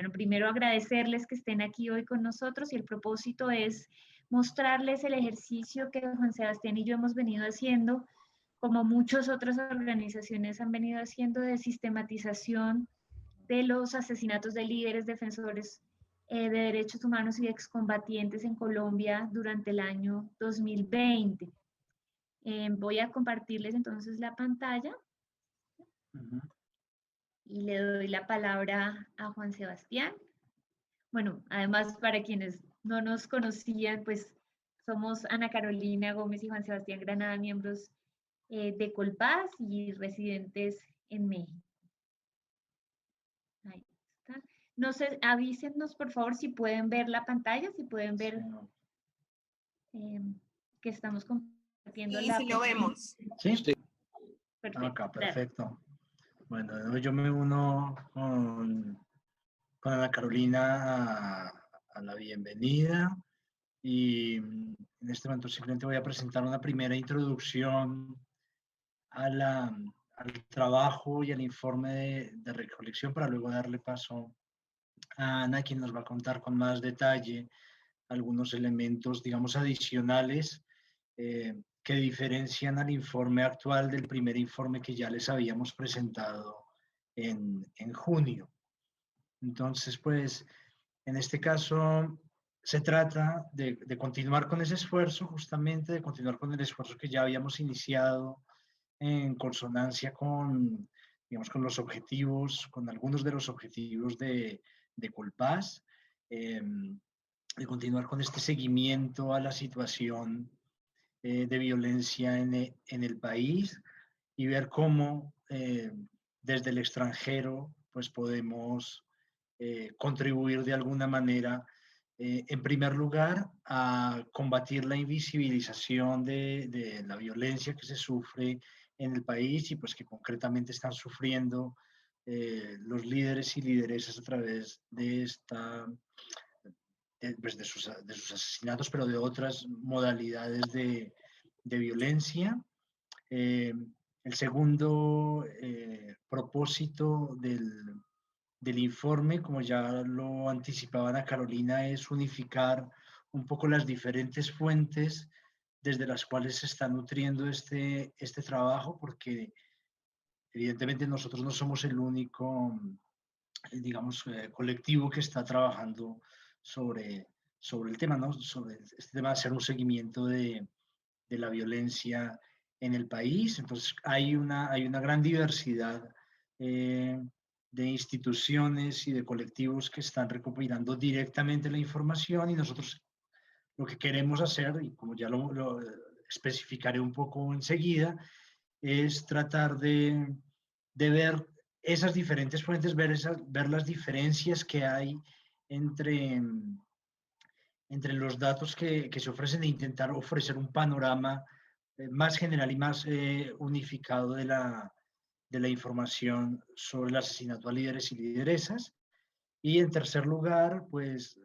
Bueno, primero agradecerles que estén aquí hoy con nosotros y el propósito es mostrarles el ejercicio que Juan Sebastián y yo hemos venido haciendo, como muchas otras organizaciones han venido haciendo, de sistematización de los asesinatos de líderes defensores de derechos humanos y excombatientes en Colombia durante el año 2020. Voy a compartirles entonces la pantalla y le doy la palabra a Juan Sebastián. Bueno, además para quienes no nos conocían, pues somos Ana Carolina Gómez y Juan Sebastián Granada, miembros de Colpaz y residentes en México. Ahí está. No sé, avísennos por favor si pueden ver la pantalla, si pueden ver que estamos compartiendo y la si lo vemos. Sí, Perfecto. acá, perfecto. Bueno, yo me uno con Ana Carolina a la bienvenida y en este momento simplemente voy a presentar una primera introducción al trabajo y al informe de recolección para luego darle paso a Ana, quien nos va a contar con más detalle algunos elementos, digamos, adicionales que diferencian al informe actual del primer informe que ya les habíamos presentado en junio. Entonces, pues, en este caso se trata de continuar con ese esfuerzo, justamente de continuar con el esfuerzo que ya habíamos iniciado en consonancia con, digamos, con los objetivos, con algunos de los objetivos de Colpaz, de continuar con este seguimiento a la situación de violencia en el país y ver cómo desde el extranjero pues podemos contribuir de alguna manera, en primer lugar, a combatir la invisibilización de la violencia que se sufre en el país y pues que concretamente están sufriendo los líderes y lideresas a través de esta pues de sus asesinatos, pero de otras modalidades de violencia. El segundo propósito del informe, como ya lo anticipaba Ana Carolina, es unificar un poco las diferentes fuentes desde las cuales se está nutriendo este trabajo, porque evidentemente nosotros no somos el único, digamos, colectivo que está trabajando sobre el tema, ¿no? Sobre este tema de hacer un seguimiento de la violencia en el país. Entonces, hay una gran diversidad de instituciones y de colectivos que están recopilando directamente la información y nosotros lo que queremos hacer, y como ya lo especificaré un poco enseguida, es tratar de ver esas diferentes fuentes, ver las diferencias que hay entre los datos que se ofrecen e intentar ofrecer un panorama más general y más unificado de la información sobre el asesinato a líderes y lideresas. Y en tercer lugar, pues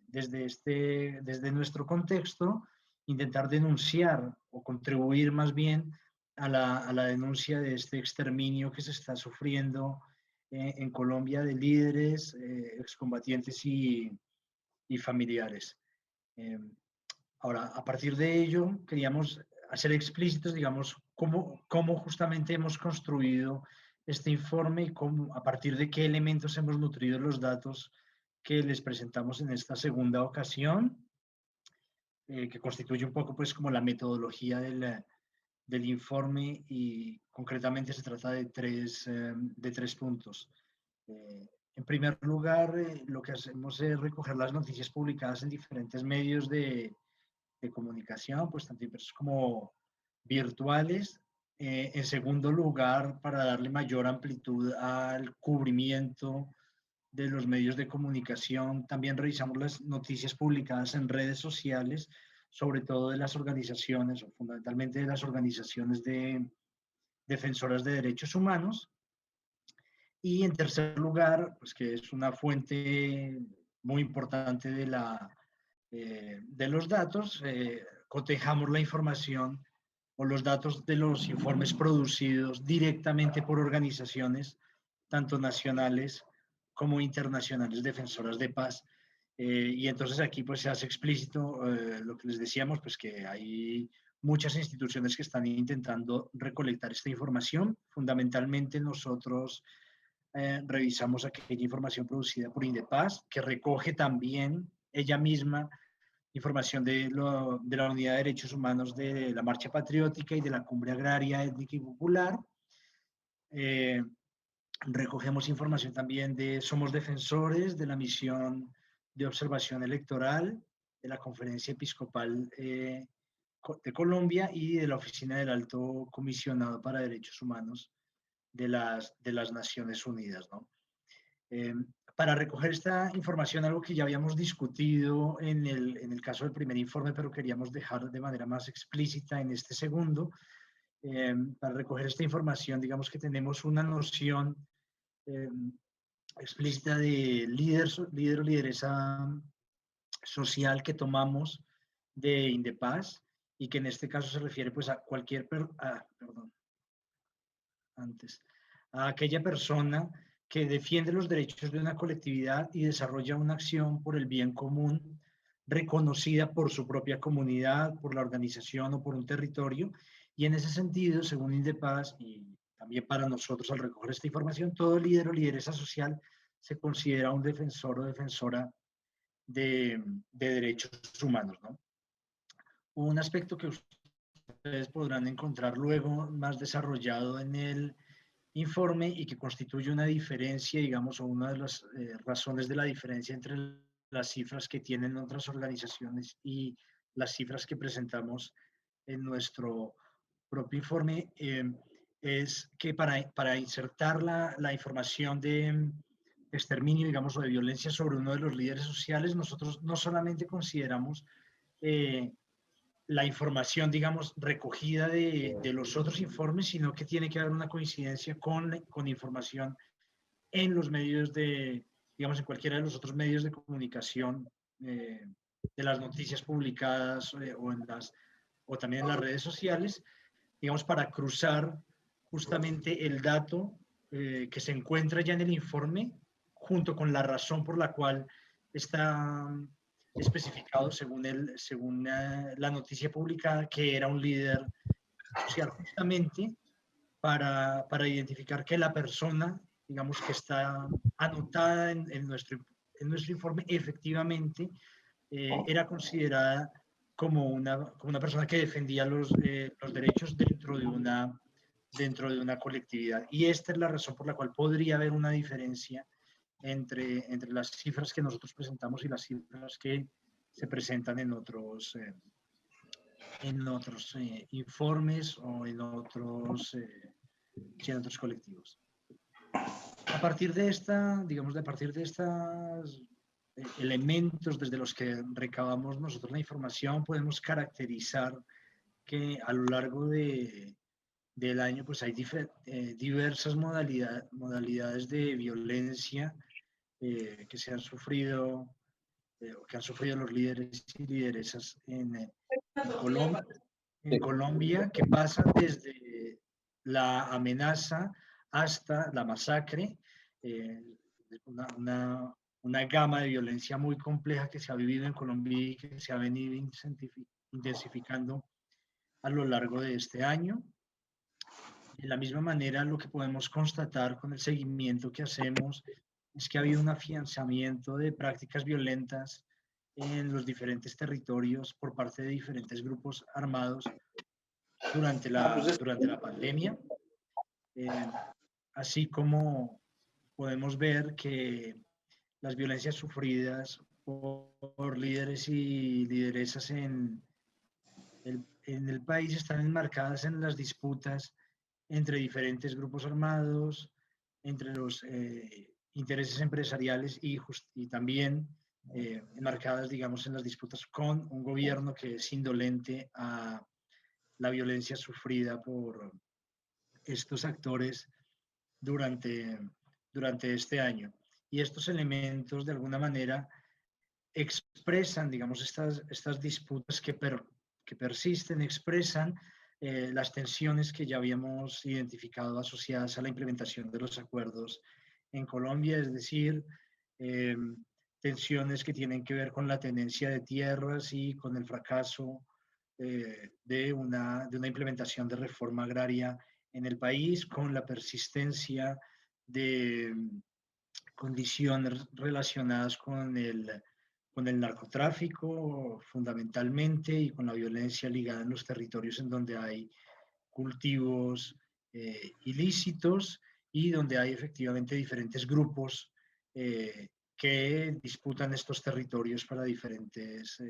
desde nuestro contexto, intentar denunciar o contribuir más bien a la denuncia de este exterminio que se está sufriendo en Colombia de líderes, excombatientes y familiares. Ahora, a partir de ello, queríamos hacer explícitos, digamos, cómo justamente hemos construido este informe y a partir de qué elementos hemos nutrido los datos que les presentamos en esta segunda ocasión, que constituye un poco pues como la metodología del informe y concretamente se trata de tres puntos. En primer lugar, lo que hacemos es recoger las noticias publicadas en diferentes medios de comunicación, pues tanto impresos como virtuales. En segundo lugar, para darle mayor amplitud al cubrimiento de los medios de comunicación, también revisamos las noticias publicadas en redes sociales, sobre todo de las organizaciones, o fundamentalmente de las organizaciones de defensoras de derechos humanos. Y en tercer lugar, pues que es una fuente muy importante de los datos, cotejamos la información o los datos de los informes producidos directamente por organizaciones, tanto nacionales como internacionales defensoras de paz. Y entonces aquí pues se hace explícito lo que les decíamos, pues que hay muchas instituciones que están intentando recolectar esta información. Fundamentalmente nosotros revisamos aquella información producida por Indepaz, que recoge también ella misma información de la Unidad de Derechos Humanos de la Marcha Patriótica y de la Cumbre Agraria, Étnica y Popular. Recogemos información también de Somos Defensores, de la Misión de Observación Electoral, de la Conferencia Episcopal de Colombia y de la Oficina del Alto Comisionado para Derechos Humanos de las Naciones Unidas, ¿no? Para recoger esta información, algo que ya habíamos discutido en el caso del primer informe, pero queríamos dejar de manera más explícita en este segundo, para recoger esta información, digamos que tenemos una noción explícita de líder o lideresa social que tomamos de Indepaz y que en este caso se refiere pues a cualquier, a aquella persona que defiende los derechos de una colectividad y desarrolla una acción por el bien común reconocida por su propia comunidad, por la organización o por un territorio. Y en ese sentido, según Indepaz, y también para nosotros al recoger esta información, todo líder o lideresa social se considera un defensor o defensora de derechos humanos, ¿no? Un aspecto que ustedes podrán encontrar luego más desarrollado en el informe y que constituye una diferencia, digamos, o una de las razones de la diferencia entre las cifras que tienen otras organizaciones y las cifras que presentamos en nuestro propio informe, es que para insertar la información de exterminio, digamos, o de violencia sobre uno de los líderes sociales, nosotros no solamente consideramos la información, digamos, recogida de los otros informes, sino que tiene que haber una coincidencia con información en los medios digamos, en cualquiera de los otros medios de comunicación, de las noticias publicadas o también en las redes sociales, digamos, para cruzar justamente el dato que se encuentra ya en el informe junto con la razón por la cual está especificado según la noticia publicada que era un líder social, justamente para identificar que la persona, digamos, que está anotada en nuestro informe, efectivamente era considerada como una persona que defendía los derechos dentro de una colectividad. Y esta es la razón por la cual podría haber una diferencia entre las cifras que nosotros presentamos y las cifras que se presentan en otros informes o en otros colectivos. A partir de estos elementos desde los que recabamos nosotros la información, podemos caracterizar que a lo largo del año pues hay diversas modalidades de violencia que se han sufrido que han sufrido los líderes y lideresas en Colombia, que pasa desde la amenaza hasta la masacre, una gama de violencia muy compleja que se ha vivido en Colombia y que se ha venido intensificando a lo largo de este año. De la misma manera, lo que podemos constatar con el seguimiento que hacemos es que ha habido un afianzamiento de prácticas violentas en los diferentes territorios por parte de diferentes grupos armados durante la pandemia. Así como podemos ver que las violencias sufridas por líderes y lideresas en el país están enmarcadas en las disputas entre diferentes grupos armados, entre los intereses empresariales y también enmarcadas, digamos, en las disputas con un gobierno que es indolente a la violencia sufrida por estos actores durante este año. Y estos elementos, de alguna manera, expresan, digamos, estas disputas que persisten, expresan las tensiones que ya habíamos identificado asociadas a la implementación de los acuerdos en Colombia, es decir, tensiones que tienen que ver con la tenencia de tierras y con el fracaso de una implementación de reforma agraria en el país, con la persistencia de condiciones relacionadas con el narcotráfico fundamentalmente y con la violencia ligada en los territorios en donde hay cultivos ilícitos y donde hay efectivamente diferentes grupos que disputan estos territorios para diferentes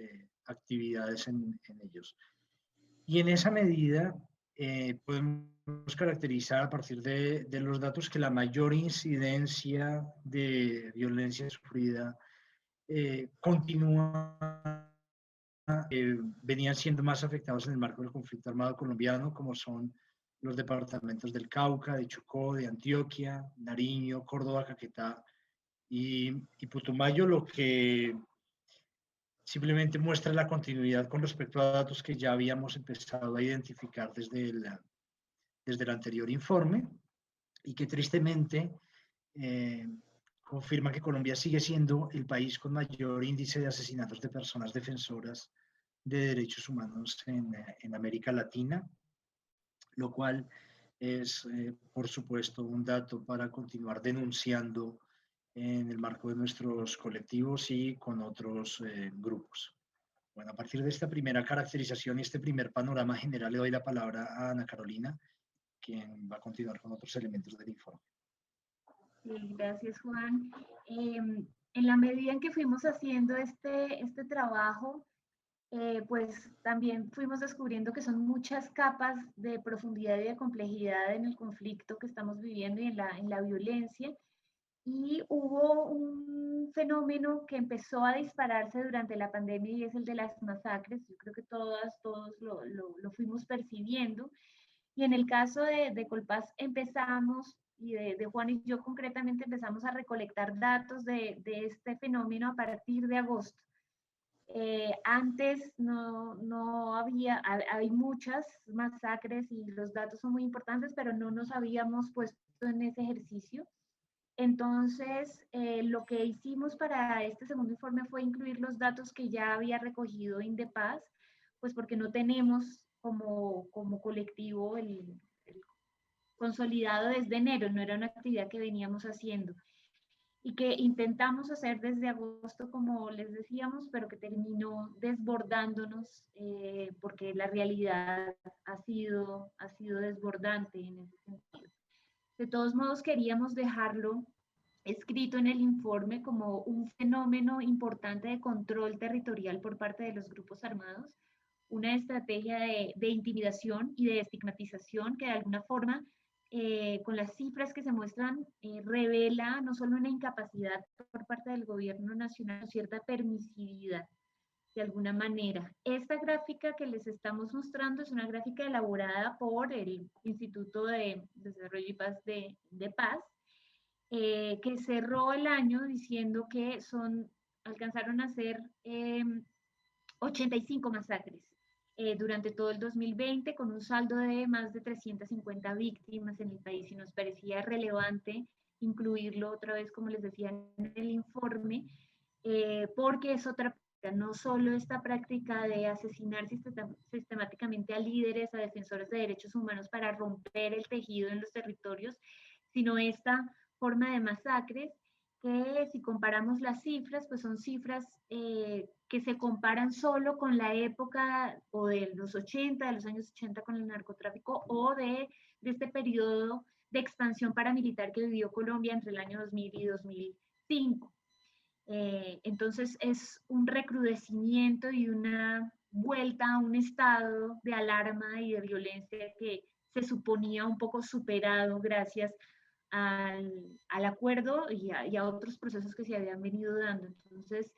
actividades en ellos. Y en esa medida podemos caracterizar a partir de los datos que la mayor incidencia de violencia sufrida continúa, venían siendo más afectados en el marco del conflicto armado colombiano, como son los departamentos del Cauca, de Chocó, de Antioquia, Nariño, Córdoba, Caquetá y Putumayo, lo que simplemente muestra la continuidad con respecto a datos que ya habíamos empezado a identificar desde el anterior informe y que tristemente confirma que Colombia sigue siendo el país con mayor índice de asesinatos de personas defensoras de derechos humanos en América Latina, lo cual es, por supuesto, un dato para continuar denunciando en el marco de nuestros colectivos y con otros grupos. Bueno, a partir de esta primera caracterización y este primer panorama general, le doy la palabra a Ana Carolina, quien va a continuar con otros elementos del informe. Sí, gracias, Juan. En la medida en que fuimos haciendo este trabajo, pues también fuimos descubriendo que son muchas capas de profundidad y de complejidad en el conflicto que estamos viviendo y en la violencia. Y hubo un fenómeno que empezó a dispararse durante la pandemia y es el de las masacres. Yo creo que todos lo fuimos percibiendo. Y en el caso de Colpás empezamos, y de Juan y yo concretamente empezamos a recolectar datos de este fenómeno a partir de agosto. Antes no había, hay muchas masacres y los datos son muy importantes, pero no nos habíamos puesto en ese ejercicio. Entonces, lo que hicimos para este segundo informe fue incluir los datos que ya había recogido Indepaz, pues porque no tenemos como colectivo el consolidado desde enero, no era una actividad que veníamos haciendo y que intentamos hacer desde agosto, como les decíamos, pero que terminó desbordándonos porque la realidad ha sido desbordante en ese sentido. De todos modos, queríamos dejarlo escrito en el informe como un fenómeno importante de control territorial por parte de los grupos armados, una estrategia de intimidación y de estigmatización que de alguna forma, con las cifras que se muestran, revela no solo una incapacidad por parte del gobierno nacional, sino cierta permisividad de alguna manera. Esta gráfica que les estamos mostrando es una gráfica elaborada por el Instituto de Desarrollo y Paz de Paz, que cerró el año diciendo que alcanzaron a ser 85 masacres durante todo el 2020, con un saldo de más de 350 víctimas en el país, y nos parecía relevante incluirlo otra vez, como les decía en el informe, porque es otra práctica, no solo esta práctica de asesinar sistemáticamente a líderes, a defensores de derechos humanos para romper el tejido en los territorios, sino esta forma de masacres que si comparamos las cifras, pues son cifras que se comparan solo con la época o de los 80, de los años 80 con el narcotráfico o de este periodo de expansión paramilitar que vivió Colombia entre el año 2000 y 2005. Entonces es un recrudecimiento y una vuelta a un estado de alarma y de violencia que se suponía un poco superado gracias al acuerdo y a otros procesos que se habían venido dando. Entonces,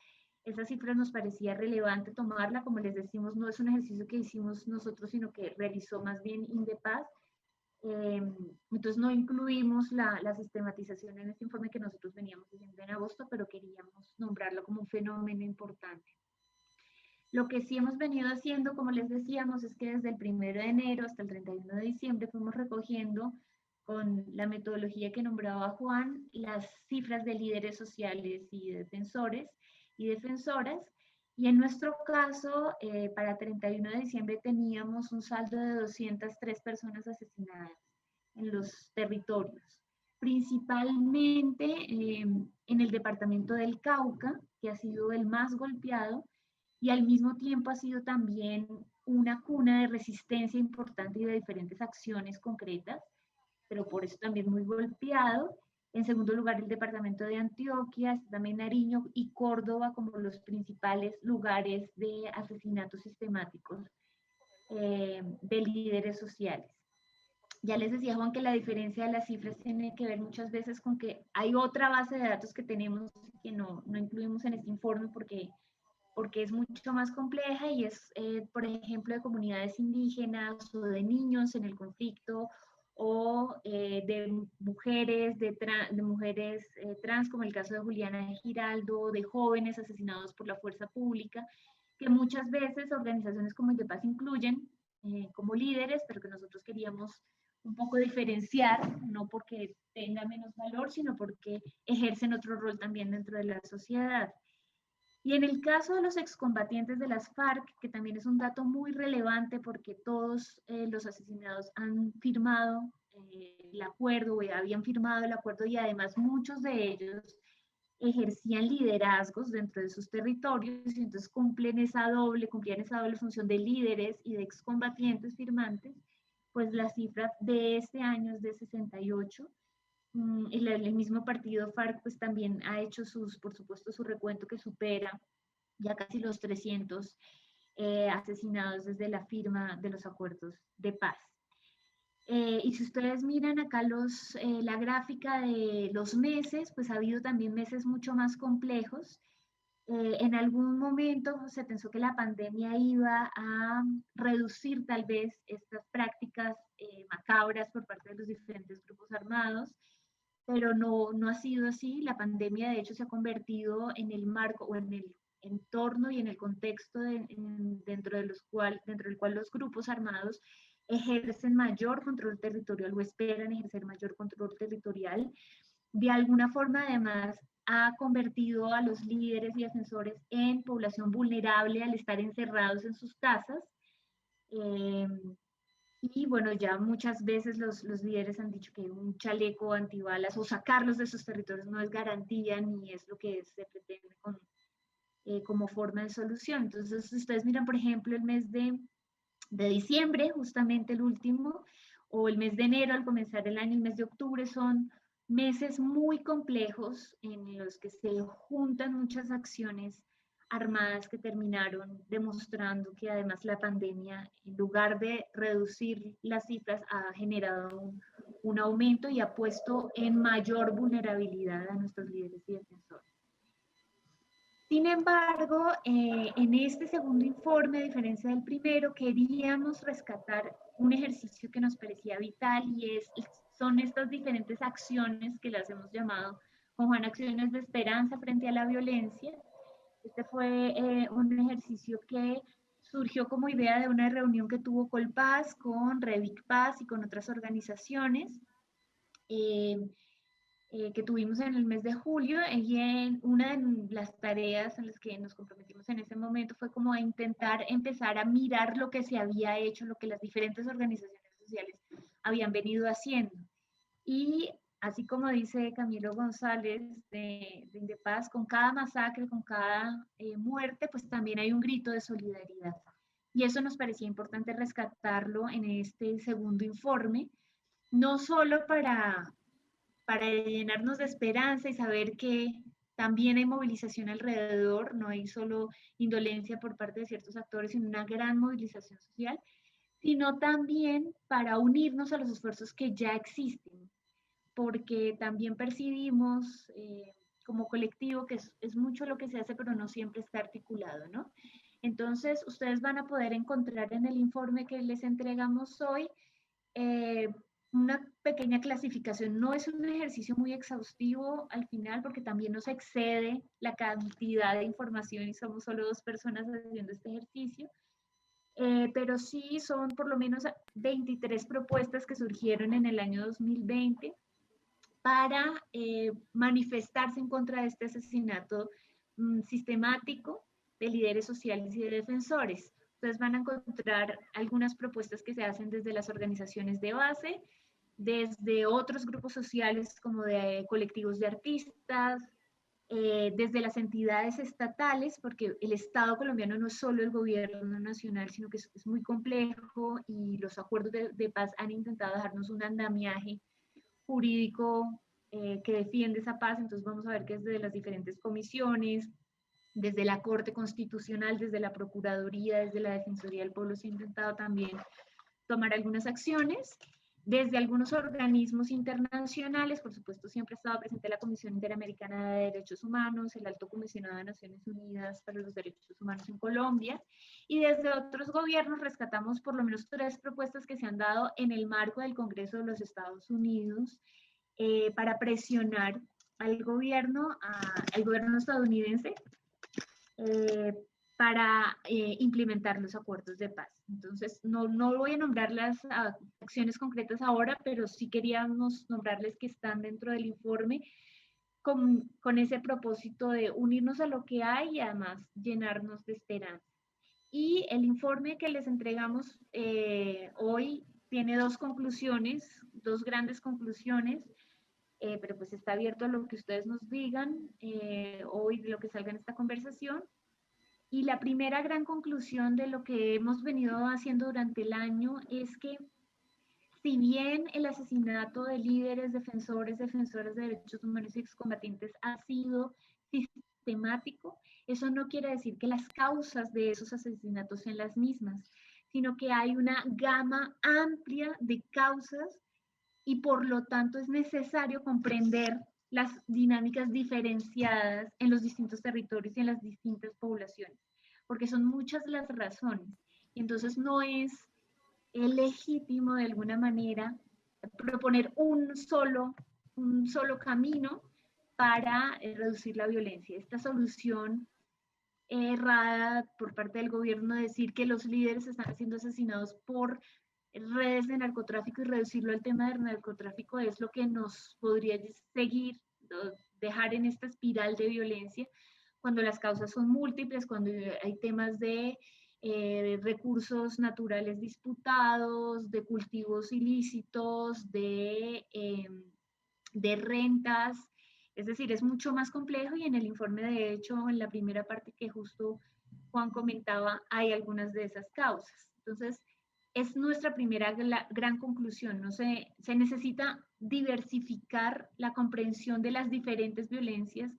esa cifra nos parecía relevante tomarla. Como les decimos, no es un ejercicio que hicimos nosotros, sino que realizó más bien Indepaz. Entonces, no incluimos la sistematización en este informe que nosotros veníamos haciendo en agosto, pero queríamos nombrarlo como un fenómeno importante. Lo que sí hemos venido haciendo, como les decíamos, es que desde el 1 de enero hasta el 31 de diciembre fuimos recogiendo con la metodología que nombraba Juan, las cifras de líderes sociales y defensores y defensoras. Y en nuestro caso, para 31 de diciembre teníamos un saldo de 203 personas asesinadas en los territorios, principalmente en el departamento del Cauca, que ha sido el más golpeado, y al mismo tiempo ha sido también una cuna de resistencia importante y de diferentes acciones concretas, pero por eso también muy golpeado. En segundo lugar, el departamento de Antioquia, está también Nariño y Córdoba como los principales lugares de asesinatos sistemáticos de líderes sociales. Ya les decía Juan que la diferencia de las cifras tiene que ver muchas veces con que hay otra base de datos que tenemos que no incluimos en este informe porque es mucho más compleja y es, por ejemplo, de comunidades indígenas o de niños en el conflicto o de mujeres, de mujeres trans, como el caso de Juliana Giraldo, de jóvenes asesinados por la fuerza pública, que muchas veces organizaciones como Indepaz incluyen como líderes, pero que nosotros queríamos un poco diferenciar, no porque tenga menos valor, sino porque ejercen otro rol también dentro de la sociedad. Y en el caso de los excombatientes de las FARC, que también es un dato muy relevante porque todos los asesinados han firmado el acuerdo, o habían firmado el acuerdo y además muchos de ellos ejercían liderazgos dentro de sus territorios y entonces cumplían esa doble función de líderes y de excombatientes firmantes, pues la cifra de este año es de 68. El mismo partido FARC pues también ha hecho por supuesto, su recuento que supera ya casi los 300 asesinados desde la firma de los acuerdos de paz. Y si ustedes miran acá la gráfica de los meses, pues ha habido también meses mucho más complejos. En algún momento se pensó que la pandemia iba a reducir tal vez estas prácticas macabras por parte de los diferentes grupos armados, pero no ha sido así. La pandemia de hecho se ha convertido en el marco o en el entorno y en el contexto dentro del cual los grupos armados ejercen mayor control territorial o esperan ejercer mayor control territorial. De alguna forma, además, ha convertido a los líderes y defensores en población vulnerable al estar encerrados en sus casas. Y bueno, ya muchas veces los líderes han dicho que un chaleco antibalas o sacarlos de sus territorios no es garantía ni es lo que se pretende como forma de solución. Entonces, ustedes miran, por ejemplo, el mes de diciembre, justamente el último, o el mes de enero al comenzar el año, el mes de octubre, son meses muy complejos en los que se juntan muchas acciones armadas que terminaron demostrando que además la pandemia, en lugar de reducir las cifras, ha generado un aumento y ha puesto en mayor vulnerabilidad a nuestros líderes y defensores. Sin embargo, en este segundo informe, a diferencia del primero, queríamos rescatar un ejercicio que nos parecía vital y son estas diferentes acciones que las hemos llamado con Juan acciones de esperanza frente a la violencia. Este fue un ejercicio que surgió como idea de una reunión que tuvo Colpaz con Revic Paz y con otras organizaciones. Que tuvimos en el mes de julio y en una de las tareas en las que nos comprometimos en ese momento fue como a intentar empezar a mirar lo que se había hecho, lo que las diferentes organizaciones sociales habían venido haciendo. Y así como dice Camilo González de Indepaz, con cada masacre, con cada muerte, pues también hay un grito de solidaridad. Y eso nos parecía importante rescatarlo en este segundo informe, no solo para llenarnos de esperanza y saber que también hay movilización alrededor, no hay solo indolencia por parte de ciertos actores, sino una gran movilización social, sino también para unirnos a los esfuerzos que ya existen, porque también percibimos como colectivo que es mucho lo que se hace, pero no siempre está articulado, ¿no? Entonces, ustedes van a poder encontrar en el informe que les entregamos hoy una pequeña clasificación. No es un ejercicio muy exhaustivo al final porque también nos excede la cantidad de información y somos solo 2 personas haciendo este ejercicio. pero sí son por lo menos 23 propuestas que surgieron en el año 2020 para manifestarse en contra de este asesinato sistemático de líderes sociales y de defensores. Entonces van a encontrar algunas propuestas que se hacen desde las organizaciones de base, desde otros grupos sociales como de colectivos de artistas, desde las entidades estatales, porque el Estado colombiano no es solo el gobierno nacional, sino que es muy complejo y los acuerdos de paz han intentado dejarnos un andamiaje jurídico que defiende esa paz. Entonces vamos a ver que desde las diferentes comisiones, desde la Corte Constitucional, desde la Procuraduría, desde la Defensoría del Pueblo se ha intentado también tomar algunas acciones. Desde algunos organismos internacionales, por supuesto, siempre ha estado presente la Comisión Interamericana de Derechos Humanos, el Alto Comisionado de Naciones Unidas para los Derechos Humanos en Colombia, y desde otros gobiernos rescatamos por lo menos 3 propuestas que se han dado en el marco del Congreso de los Estados Unidos para presionar al gobierno estadounidense para implementar los acuerdos de paz. Entonces, no voy a nombrar las acciones concretas ahora, pero sí queríamos nombrarles que están dentro del informe con ese propósito de unirnos a lo que hay y además llenarnos de esperanza. Y el informe que les entregamos hoy tiene 2 conclusiones, 2 grandes conclusiones, pero pues está abierto a lo que ustedes nos digan hoy, de lo que salga en esta conversación. Y la primera gran conclusión de lo que hemos venido haciendo durante el año es que si bien el asesinato de líderes, defensoras de derechos humanos y excombatientes ha sido sistemático, eso no quiere decir que las causas de esos asesinatos sean las mismas, sino que hay una gama amplia de causas y por lo tanto es necesario comprender las dinámicas diferenciadas en los distintos territorios y en las distintas poblaciones, porque son muchas las razones. Y entonces no es legítimo de alguna manera proponer un solo camino para reducir la violencia. Esta solución errada por parte del gobierno de decir que los líderes están siendo asesinados por redes de narcotráfico y reducirlo al tema del narcotráfico es lo que nos podría seguir, dejar en esta espiral de violencia, cuando las causas son múltiples, cuando hay temas de recursos naturales disputados, de cultivos ilícitos, de rentas, es decir, es mucho más complejo y en el informe, de hecho, en la primera parte que justo Juan comentaba, hay algunas de esas causas. Entonces, es nuestra primera gran conclusión, ¿no? Se necesita diversificar la comprensión de las diferentes violencias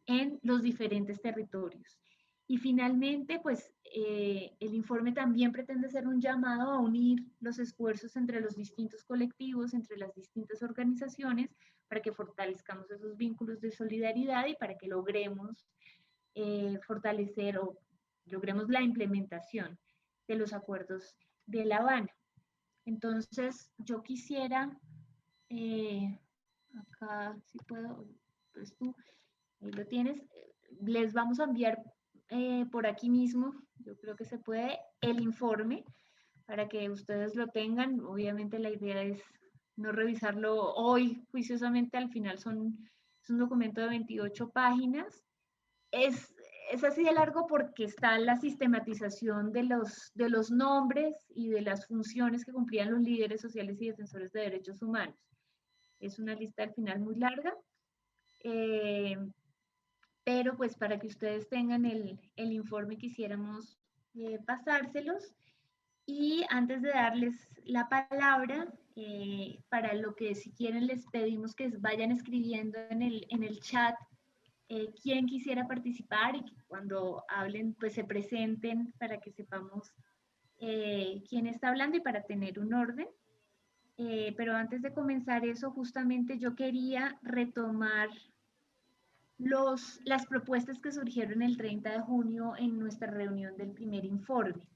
en los diferentes territorios. Y finalmente, pues el informe también pretende ser un llamado a unir los esfuerzos entre los distintos colectivos, entre las distintas organizaciones, para que fortalezcamos esos vínculos de solidaridad y para que logremos fortalecer o logremos la implementación de los acuerdos de La Habana. Entonces, yo quisiera, acá si puedo, pues tú, ahí lo tienes, les vamos a enviar por aquí mismo, yo creo que se puede, el informe para que ustedes lo tengan. Obviamente la idea es no revisarlo hoy juiciosamente, al final es un documento de 28 páginas. Es así de largo porque está la sistematización de los nombres y de las funciones que cumplían los líderes sociales y defensores de derechos humanos. Es una lista al final muy larga, pero pues para que ustedes tengan el informe quisiéramos pasárselos. Y antes de darles la palabra, para lo que si quieren les pedimos que vayan escribiendo en el chat quién quisiera participar y que cuando hablen pues se presenten para que sepamos quién está hablando y para tener un orden. Pero antes de comenzar eso, justamente yo quería retomar las propuestas que surgieron el 30 de junio en nuestra reunión del primer informe,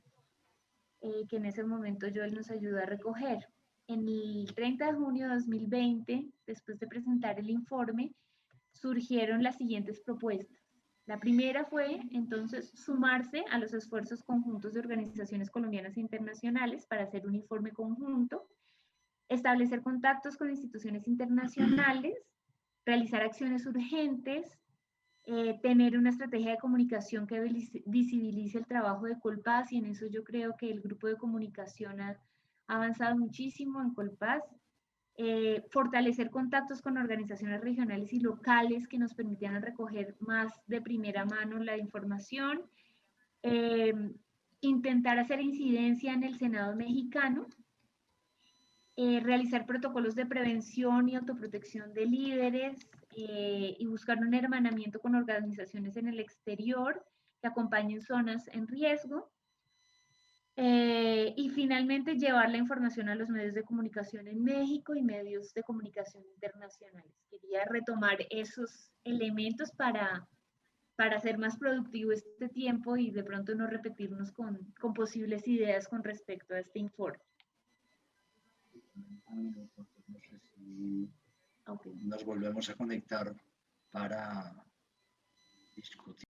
que en ese momento Joel nos ayudó a recoger. En el 30 de junio de 2020, después de presentar el informe, surgieron las siguientes propuestas. La primera fue, entonces, sumarse a los esfuerzos conjuntos de organizaciones colombianas e internacionales para hacer un informe conjunto, establecer contactos con instituciones internacionales, realizar acciones urgentes, tener una estrategia de comunicación que visibilice el trabajo de Colpaz, y en eso yo creo que el grupo de comunicación ha avanzado muchísimo en Colpaz. Fortalecer contactos con organizaciones regionales y locales que nos permitieran recoger más de primera mano la información, eh, intentar hacer incidencia en el Senado mexicano, realizar protocolos de prevención y autoprotección de líderes, y buscar un hermanamiento con organizaciones en el exterior que acompañen zonas en riesgo. Y finalmente llevar la información a los medios de comunicación en México y medios de comunicación internacionales. Quería retomar esos elementos para hacer más productivo este tiempo y de pronto no repetirnos con posibles ideas con respecto a este informe. No sé si Okay. nos volvemos a conectar para discutir.